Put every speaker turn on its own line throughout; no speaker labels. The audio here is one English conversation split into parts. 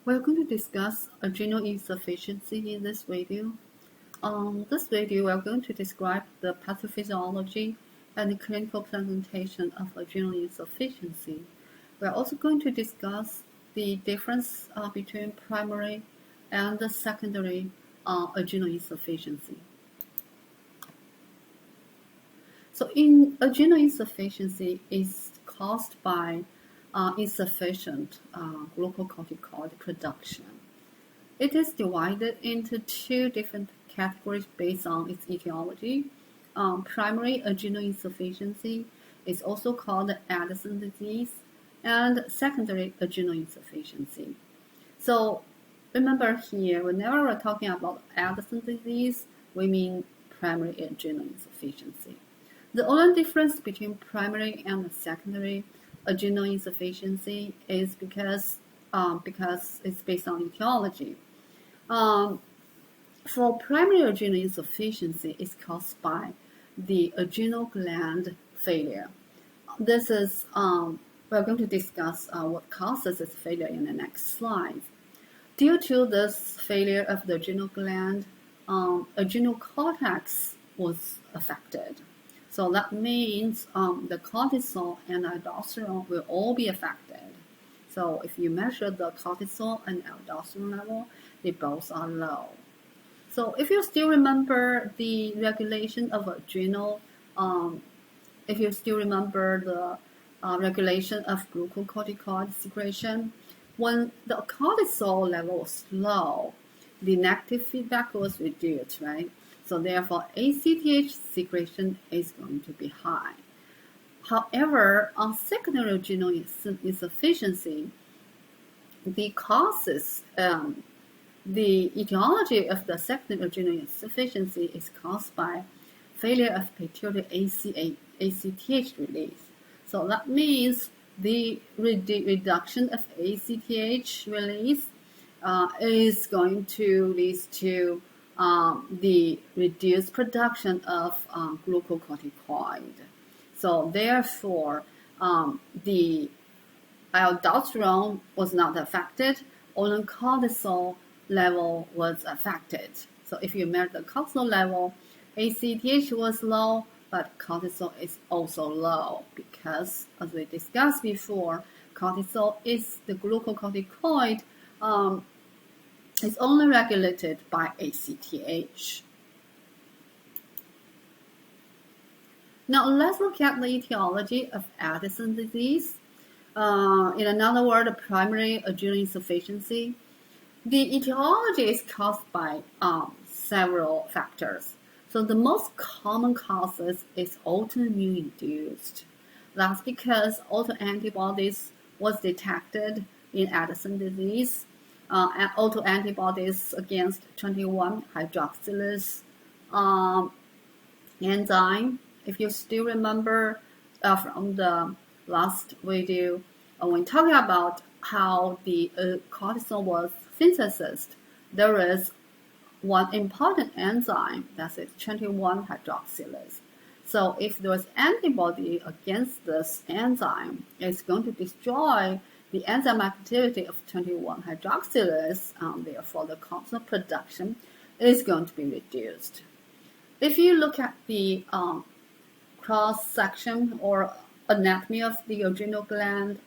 We're going to discuss adrenal insufficiency in this video. On this video, we're going to describe the pathophysiology and the clinical presentation of adrenal insufficiency. We're also going to discuss the difference between primary and the secondary adrenal insufficiency. So adrenal insufficiency is caused by insufficient glucocorticoid production. It is divided into two different categories based on its etiology. Primary adrenal insufficiency is also called Addison disease, and secondary adrenal insufficiency. So remember here, whenever we're talking about Addison disease, we mean primary adrenal insufficiency. The only difference between primary and secondary adrenal insufficiency is because it's based on etiology. For primary adrenal insufficiency, it's caused by the adrenal gland failure. This is we're going to discuss what causes this failure in the next slide. Due to this failure of the adrenal gland, adrenal cortex was affected. So that means the cortisol and aldosterone will all be affected. So if you measure the cortisol and aldosterone level, they both are low. So if you still remember the regulation of adrenal, if you still remember the regulation of glucocorticoid secretion, when the cortisol level was low, the negative feedback was reduced, right? So therefore, ACTH secretion is going to be high. However, on secondary adrenal insufficiency, the causes, the etiology of the secondary adrenal insufficiency is caused by failure of pituitary ACTH release. So that means the reduction of ACTH release is going to lead to the reduced production of glucocorticoid. So therefore, the aldosterone was not affected, only cortisol level was affected. So if you measure the cortisol level, ACTH was low, but cortisol is also low because, as we discussed before, cortisol is the glucocorticoid is only regulated by ACTH. Now let's look at the etiology of Addison disease. In another word, primary adrenal insufficiency. The etiology is caused by several factors. So the most common causes is autoimmune induced. That's because autoantibodies was detected in Addison disease. And autoantibodies against 21-hydroxylase enzyme. If you still remember from the last video, when talking about how the cortisol was synthesized, there is one important enzyme, that is 21-hydroxylase. So if there is antibody against this enzyme, it's going to destroy the enzyme activity of 21-hydroxylase, therefore the cortisol production is going to be reduced. If you look at the cross-section or anatomy of the adrenal gland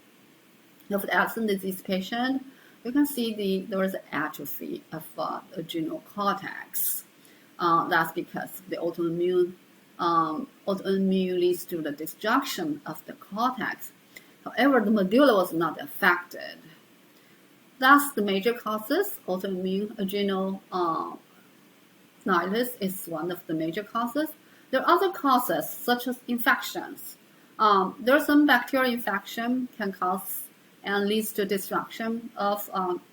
of the Addison disease patient, you can see there is atrophy of the adrenal cortex. That's because the autoimmune leads to the destruction of the cortex. However, the medulla was not affected. Thus, the major causes, autoimmune adrenal itis is one of the major causes. There are other causes, such as infections. There are some bacterial infection can cause and leads to destruction of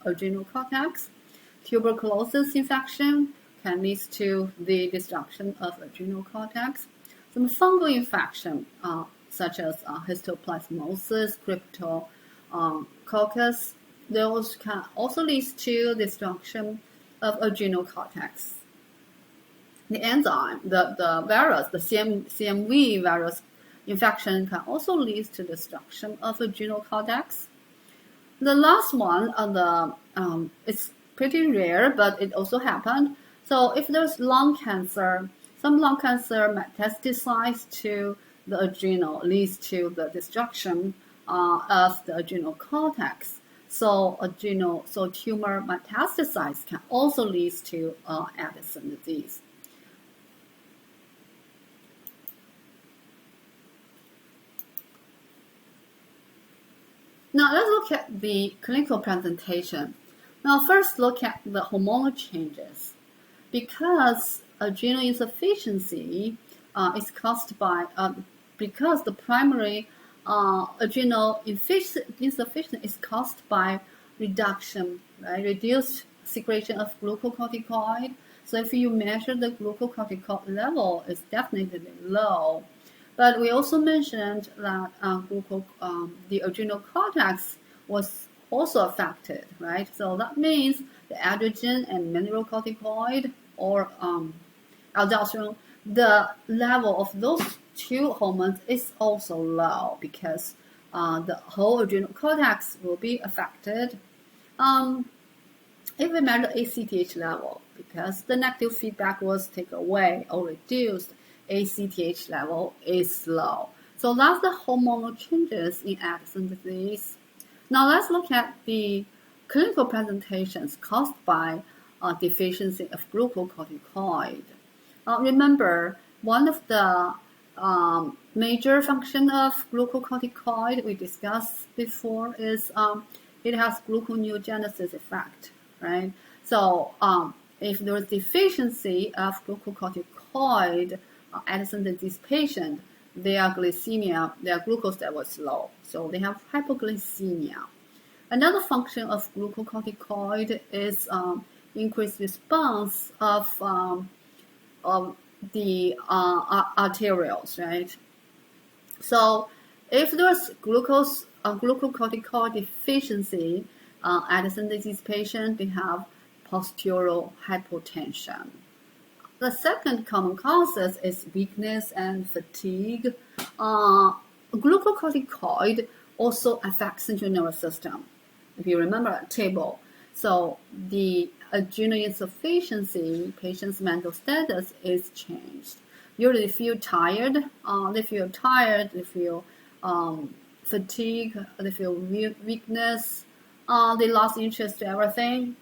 adrenal cortex. Tuberculosis infection can lead to the destruction of adrenal cortex. Some fungal infection, such as histoplasmosis, cryptococcus, those can also lead to destruction of adrenal cortex. The enzyme, the virus, the CMV virus infection can also lead to destruction of adrenal cortex. The last one on the it's pretty rare, but it also happened. So if there's lung cancer, some lung cancer metastasizes to the adrenal, leads to the destruction of the adrenal cortex. So tumor metastasize can also lead to Addison disease. Now let's look at the clinical presentation. Now first look at the hormonal changes. Because adrenal insufficiency is caused by, because the primary adrenal insufficiency is caused by reduction, right? Reduced secretion of glucocorticoid. So if you measure the glucocorticoid level, it's definitely low. But we also mentioned that the adrenal cortex was also affected, right? So that means the androgen and mineralocorticoid or aldosterone, the level of those two hormones is also low because the whole adrenal cortex will be affected. If we measure ACTH level, because the negative feedback was taken away or reduced, ACTH level is low. So that's the hormonal changes in Addison disease. Now let's look at the clinical presentations caused by deficiency of glucocorticoid. Remember, one of the major function of glucocorticoid we discussed before is it has gluconeogenesis effect, right? So if there is deficiency of glucocorticoid, Addison disease patient, their glycemia, their glucose level is low, so they have hypoglycemia. Another function of glucocorticoid is increased response of the arterioles, right? So if there's glucocorticoid deficiency, Addison disease patient, they have postural hypotension. The second common causes is weakness and fatigue. Glucocorticoid also affects central nervous system. If you remember that table, so the adrenal insufficiency, patient's mental status is changed. Usually they feel tired, they feel fatigue, they feel weakness, they lost interest in everything.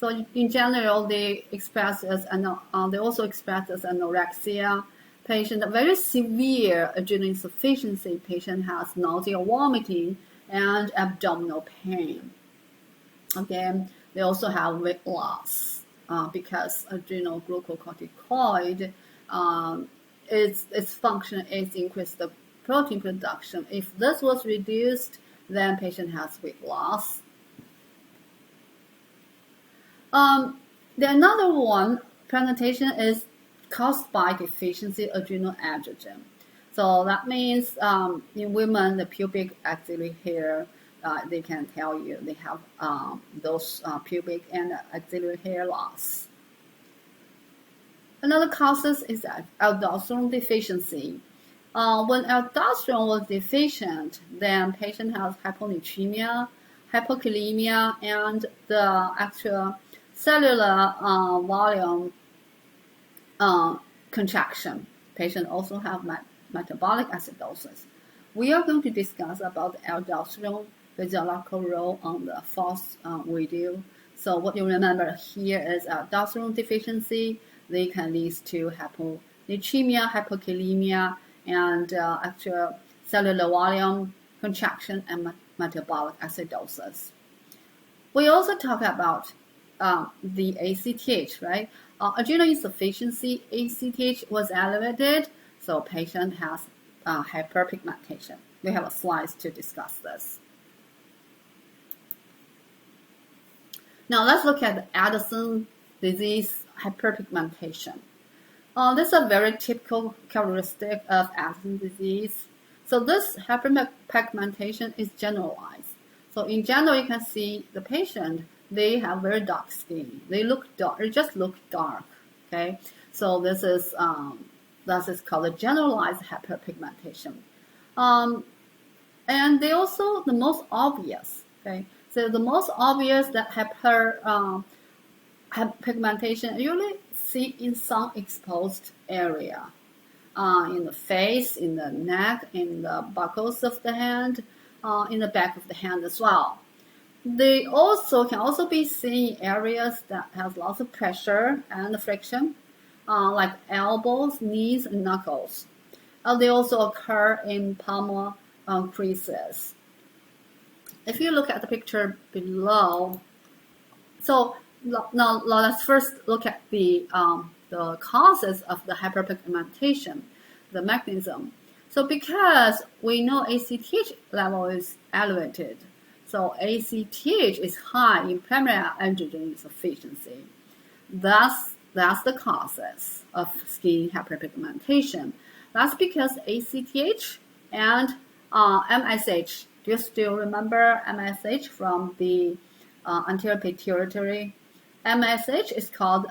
So in general, they also express as anorexia. Patient, very severe adrenal insufficiency patient has nausea, vomiting, and abdominal pain. Again, they also have weight loss because adrenal glucocorticoid its function is increase the protein production. If this was reduced, then patient has weight loss. The another one presentation is caused by deficiency adrenal androgen. So that means in women, the pubic axillary hair, they can tell you they have those pubic and axillary hair loss. Another causes is aldosterone deficiency. When aldosterone was deficient, then patient has hyponatremia, hypokalemia, and the actual cellular volume contraction. Patient also have metabolic acidosis. We are going to discuss about aldosterone physiological role on the fourth video. So what you remember here is aldosterone deficiency. They can lead to hyponatremia, hypokalemia, and actual cellular volume contraction and metabolic acidosis. We also talk about the ACTH, right? Adrenal insufficiency, ACTH was elevated, so patient has hyperpigmentation. We have a slide to discuss this. Now let's look at the Addison disease hyperpigmentation. This is a very typical characteristic of Addison disease. So this hyperpigmentation is generalized. So in general, you can see the patient, they have very dark skin. They look dark. They just look dark. Okay. So this is called a generalized hyperpigmentation. And they also the most obvious. Okay. So the most obvious that hyperpigmentation usually see in some exposed area, in the face, in the neck, in the buckles of the hand, in the back of the hand as well. They also can also be seen in areas that have lots of pressure and friction, like elbows, knees, and knuckles. They also occur in palmar creases. If you look at the picture below, so now let's first look at the causes of the hyperpigmentation, the mechanism. So because we know ACTH level is elevated, so ACTH is high in primary androgen insufficiency. That's the causes of skin hyperpigmentation. That's because ACTH and MSH. Do you still remember MSH from the anterior pituitary? MSH is called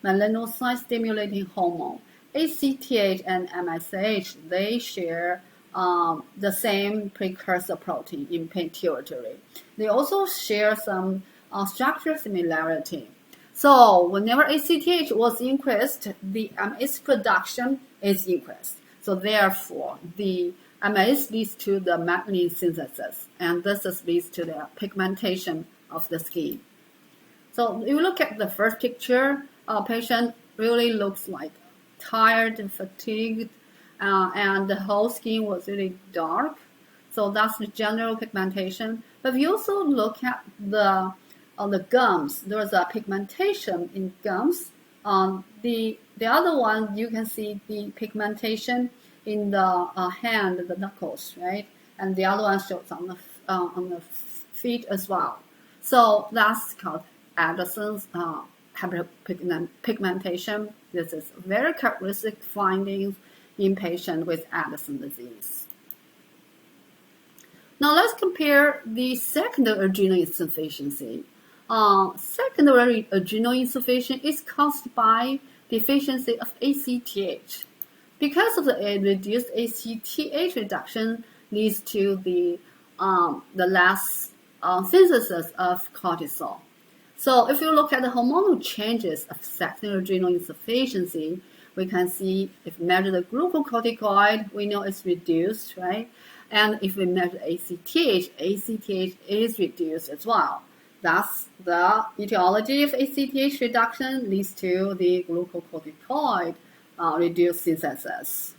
melanocyte stimulating hormone. ACTH and MSH, they share the same precursor protein in pituitary. They also share some structural similarity. So whenever ACTH was increased, the MS production is increased. So therefore, the MS leads to the melanin synthesis, and this leads to the pigmentation of the skin. So you look at the first picture, patient really looks like tired and fatigued, and the whole skin was really dark. So that's the general pigmentation. But if you also look at the gums, there's a pigmentation in gums. The other one, you can see the pigmentation in the hand, the knuckles, right? And the other one shows on the feet as well. So that's called Addison's hyperpigmentation. This is very characteristic findings in patients with Addison disease. Now let's compare the secondary adrenal insufficiency. Secondary adrenal insufficiency is caused by deficiency of ACTH. Because of the reduced ACTH reduction leads to the less synthesis of cortisol. So if you look at the hormonal changes of secondary adrenal insufficiency, we can see if we measure the glucocorticoid, we know it's reduced, right? And if we measure ACTH is reduced as well. Thus, the etiology of ACTH reduction leads to the glucocorticoid reduced synthesis.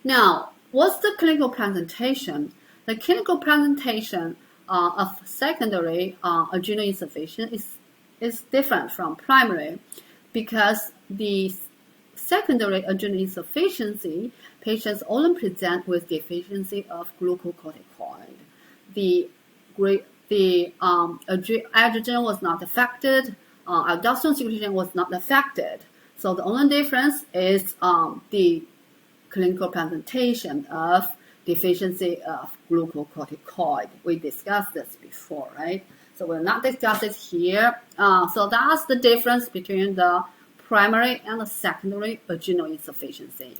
Now, what's the clinical presentation? The clinical presentation of secondary adrenal insufficiency is different from primary because the secondary adrenal insufficiency patients only present with deficiency of glucocorticoid. The estrogen was not affected, aldosterone secretion was not affected. So the only difference is the clinical presentation of deficiency of glucocorticoid. We discussed this before, right? So we'll not discuss it here. So that's the difference between the primary and the secondary adrenal insufficiency.